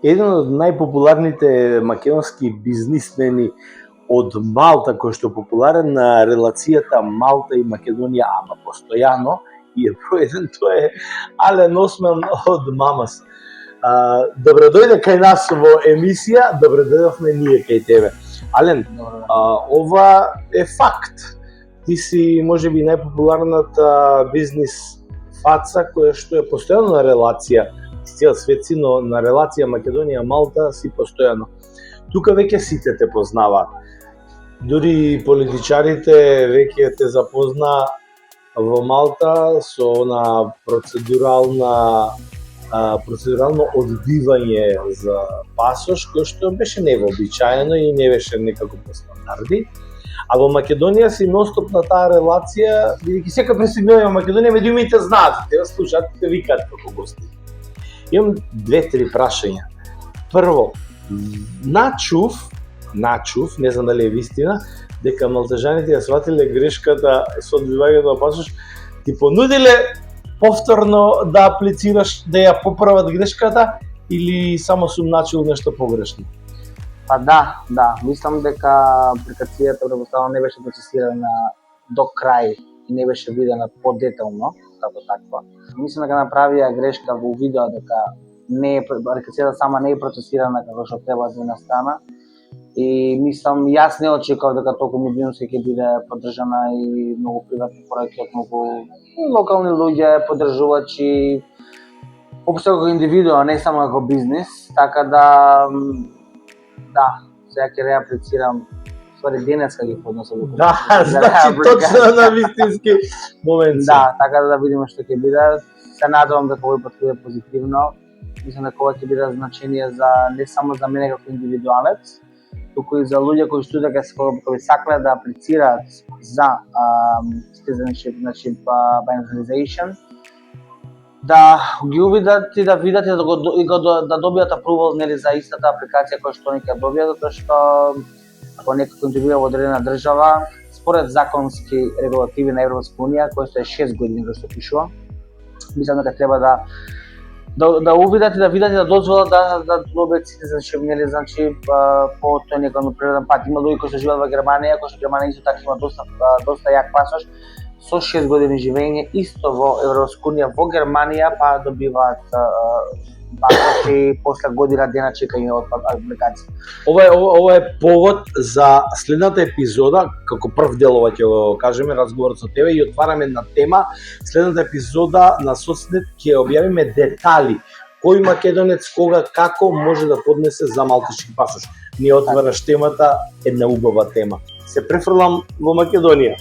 еден од најпопуларните македонски бизнисмени од Малта, кој што е популарен на релацијата Малта и Македонија, ама постојано, и е проеден, тоа е Ален Осман од Мамас. Добре дојде кај нас во емисија, добре дојдовме ние кај тебе. Ален, ова е факт. Ти си можеби најпопуларната бизнис фаца која што е постојано на релација, цел свет си, но на релација Македонија-Малта си постојано. Тука веќе сите те познаваат. Дури политичарите веќе те запозна во Малта со она процедурално одбивање за пасош, кој што беше невообичаено и не беше некако по стандарди. А во Македонија си ностоп на таа релација, бидејќи сека пристигнува во Македонија, медиумите знаат, те слушаат, те викаат како гости. Имам 2-3 прашања. Прво, начув, не знам дали е вистина, дека малтежаните ја сватиле грешката со одбивањето на пасош, ти понудиле повторно да аплицираш, да ја поправат грешката, или само сум начул нешто погрешно? Па да, мислам дека апликацијата предпоставувам не беше процесирана до крај и не беше видена подетално како таква. Мислам дека направија грешка во видео дека апликацијата сама не е процесирана како што треба да настана. И мислам, јас не очекував дека толку медиумски ќе биде поддржана и многу приватни проекти од многу локални луѓе, поддржувачи, општо како индивидуа, не само како бизнис, така да, сега ќе реаплицирам, ствари денеска ги подносам. Да, значи точно на вистински момент. Да, така да видиме што ќе биде. Се надевам дека овој пат ќе биде позитивно. Мислам дека ова ќе биде значение за не само за мене како индивидуалец, туку и за луѓе кои што кои сакаат да аплицираат за citizenship, значи by naturalization, да ги увидат и да видат и да добијат апрувал нели за истата апликација која што они ќе добијат, затоа што ако некој контрибуира во одредена држава, според законски регулативи на Европска унија, кој што е 6 години кој што пишува, мислам дека треба да увидат и да видат и да дозволат да добијат citizenship, нели, значи по тој некој природен пат. Има луѓе кои што живеат во Германија, кои што Германија исто така има доста јак пасош, со 6 години живење исто во Европска унија во Германија, па добиваат пасош и после година дена чекање од апликација. Ова е повод за следната епизода, како прв дел ова ќе го кажеме, разговорот со тебе, и отвараме една тема. Следната епизода на Соцнет ќе објавиме детали. Кој македонец, кога, како може да поднесе за малтишки пасош. Ние отвараш темата, една убава тема. Се префрлам во Македонија.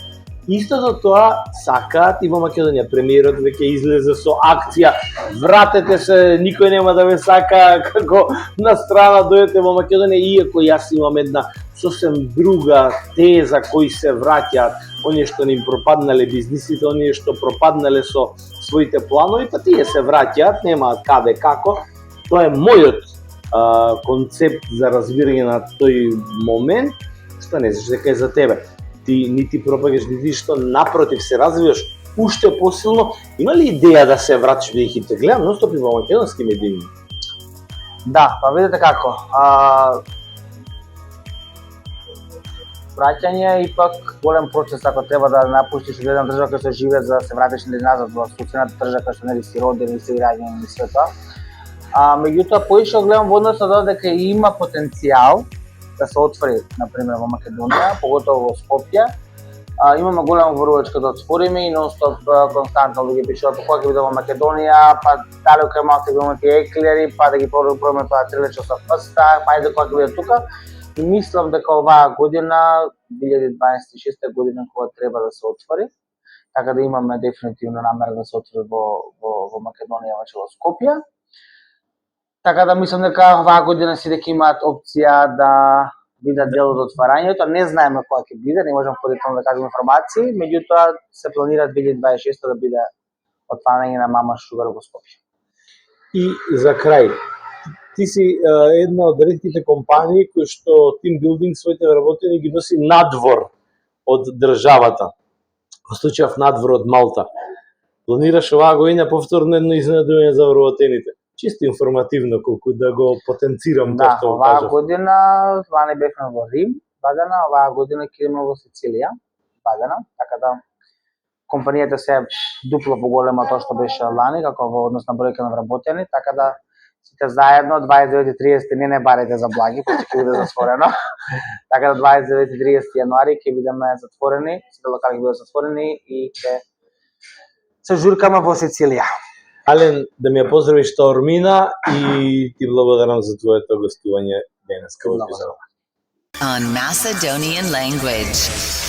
Истото тоа сакаат и во Македонија. Премиерот веќе излезе со акција вратете се, никој нема да ве сака, како на страна дојдете во Македонија, иако јас имам една сосем друга теза кои се враќаат, оние што им пропаднале бизнисите, оние што пропаднале со своите планови, па тие се враќаат, немаат каде како. Тоа е мојот концепт за разбирање на тој момент, што не знаеш дека е за тебе. Ти нити пропагаш, нити што, напротив, се развиваш уште посилно. Има ли идеја да се вратиш, бидејќи те гледам ностоп и во македонски медии? Да, па видите како. Враќање и пак голем процес ако треба да напуштиш една држава која што живее за да се вратиш назад во собствената држава која што нели си роден или си граѓанин и све тоа. Меѓутоа поише гледам во однос на тоа дека има потенцијал да се отвори, например, во Македонија, поготово во Скопје. Имаме голема ворувачка да отвориме и нонстоп константно луѓе пишуваат кога ќе биде во Македонија, па дали кај малку ќе имаме тие еклери, па да ги пробаме тоа трилечо со фаста, па ајде кога ќе биде тука. И мислам дека оваа година, 2026 година, кога треба да се отвори, така да имаме дефинитивно намера да се отвори во Македонија, во Скопје. Така да мислам дека оваа година си дека имаат опција да бидат дел од отварањето. Не знаеме кога ќе биде, не можам подетално да кажам информации, меѓутоа се планира 2026 да биде отварање на Мама Шугар во Скопје. И за крај, ти си една од ретките компании кои што тимбилдинг своите вработени ги носи надвор од државата. Во случајов надвор од Малта. Планираш оваа година повторно едно изненадување за вработените. чисто информативно, колку да го потенцирам тоа Да, што го оваа кажав. година, лани бевме во Рим, бадена, оваа година ќе идеме во Сицилија, бадена, така да компанијата се дупло поголема тоа што беше лани, како во однос на бројка на вработени, така да сите заедно 29-30 не барете за благи, пошто ќе биде затворено. Така да 29-30 јануари ќе бидеме затворени, сите локали ќе бидат затворени и ќе се журкаме во Сицилија. Ален, да ми ја поздравиш Таормина и ти благодарам за твоето гостување денеска во епизода. On Macedonian language.